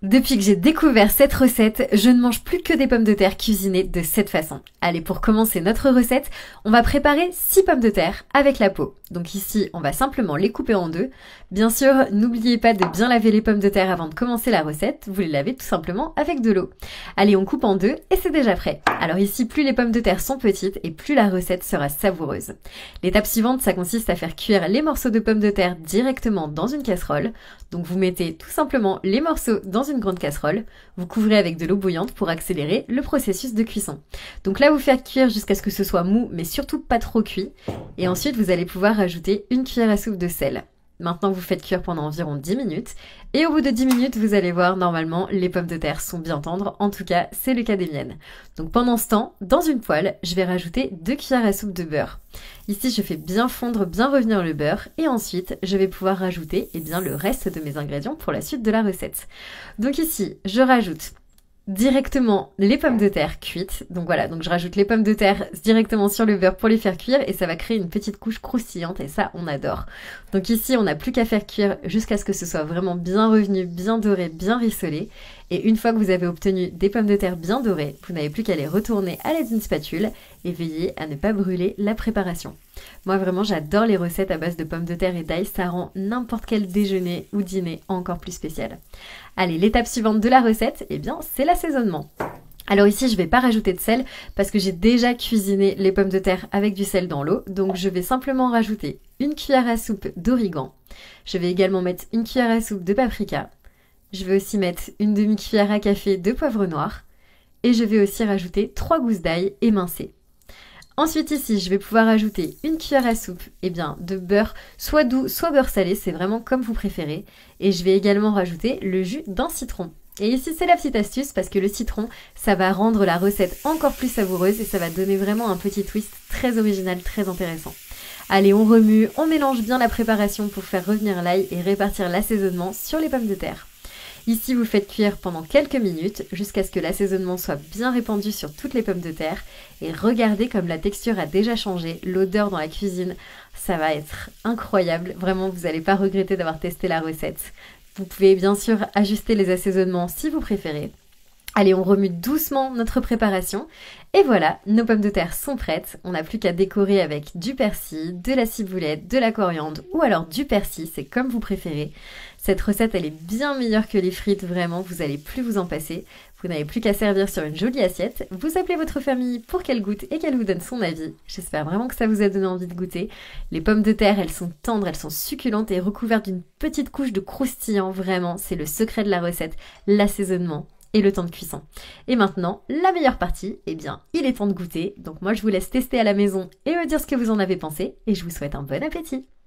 Depuis que j'ai découvert cette recette, je ne mange plus que des pommes de terre cuisinées de cette façon. Allez, pour commencer notre recette, on va préparer 6 pommes de terre avec la peau. Donc ici, on va simplement les couper en deux. Bien sûr, n'oubliez pas de bien laver les pommes de terre avant de commencer la recette. Vous les lavez tout simplement avec de l'eau. Allez, on coupe en deux et c'est déjà prêt. Alors ici, plus les pommes de terre sont petites et plus la recette sera savoureuse. L'étape suivante, ça consiste à faire cuire les morceaux de pommes de terre directement dans une casserole. Donc vous mettez tout simplement les morceaux dans une grande casserole, vous couvrez avec de l'eau bouillante pour accélérer le processus de cuisson. Donc là, vous faites cuire jusqu'à ce que ce soit mou, mais surtout pas trop cuit. Et ensuite, vous allez pouvoir rajouter une cuillère à soupe de sel. Maintenant, vous faites cuire pendant environ 10 minutes. Et au bout de 10 minutes, vous allez voir, normalement, les pommes de terre sont bien tendres. En tout cas, c'est le cas des miennes. Donc pendant ce temps, dans une poêle, je vais rajouter 2 cuillères à soupe de beurre. Ici, je fais bien fondre, bien revenir le beurre. Et ensuite, je vais pouvoir rajouter le reste de mes ingrédients pour la suite de la recette. Donc ici, je rajoute directement les pommes de terre cuites. Donc voilà, donc je rajoute les pommes de terre directement sur le beurre pour les faire cuire et ça va créer une petite couche croustillante et ça, on adore. Donc ici, on n'a plus qu'à faire cuire jusqu'à ce que ce soit vraiment bien revenu, bien doré, bien rissolé. Et une fois que vous avez obtenu des pommes de terre bien dorées, vous n'avez plus qu'à les retourner à l'aide d'une spatule et veillez à ne pas brûler la préparation. Moi vraiment, j'adore les recettes à base de pommes de terre et d'ail, ça rend n'importe quel déjeuner ou dîner encore plus spécial. Allez, l'étape suivante de la recette, eh bien, c'est l'assaisonnement. Alors ici, je ne vais pas rajouter de sel parce que j'ai déjà cuisiné les pommes de terre avec du sel dans l'eau. Donc je vais simplement rajouter une cuillère à soupe d'origan. Je vais également mettre une cuillère à soupe de paprika. Je vais aussi mettre une demi-cuillère à café de poivre noir. Et je vais aussi rajouter 3 gousses d'ail émincées. Ensuite ici, je vais pouvoir ajouter une cuillère à soupe de beurre, soit doux, soit beurre salé, c'est vraiment comme vous préférez. Et je vais également rajouter le jus d'un citron. Et ici, c'est la petite astuce parce que le citron, ça va rendre la recette encore plus savoureuse et ça va donner vraiment un petit twist très original, très intéressant. Allez, on remue, on mélange bien la préparation pour faire revenir l'ail et répartir l'assaisonnement sur les pommes de terre. Ici, vous faites cuire pendant quelques minutes jusqu'à ce que l'assaisonnement soit bien répandu sur toutes les pommes de terre. Et regardez comme la texture a déjà changé, l'odeur dans la cuisine, ça va être incroyable. Vraiment, vous n'allez pas regretter d'avoir testé la recette. Vous pouvez bien sûr ajuster les assaisonnements si vous préférez. Allez, on remue doucement notre préparation. Et voilà, nos pommes de terre sont prêtes. On n'a plus qu'à décorer avec du persil, de la ciboulette, de la coriandre ou alors du persil, c'est comme vous préférez. Cette recette, elle est bien meilleure que les frites, vraiment, vous n'allez plus vous en passer. Vous n'avez plus qu'à servir sur une jolie assiette. Vous appelez votre famille pour qu'elle goûte et qu'elle vous donne son avis. J'espère vraiment que ça vous a donné envie de goûter. Les pommes de terre, elles sont tendres, elles sont succulentes et recouvertes d'une petite couche de croustillant, vraiment. C'est le secret de la recette, l'assaisonnement et le temps de cuisson. Et maintenant, la meilleure partie, eh bien, il est temps de goûter. Donc moi, je vous laisse tester à la maison et me dire ce que vous en avez pensé. Et je vous souhaite un bon appétit.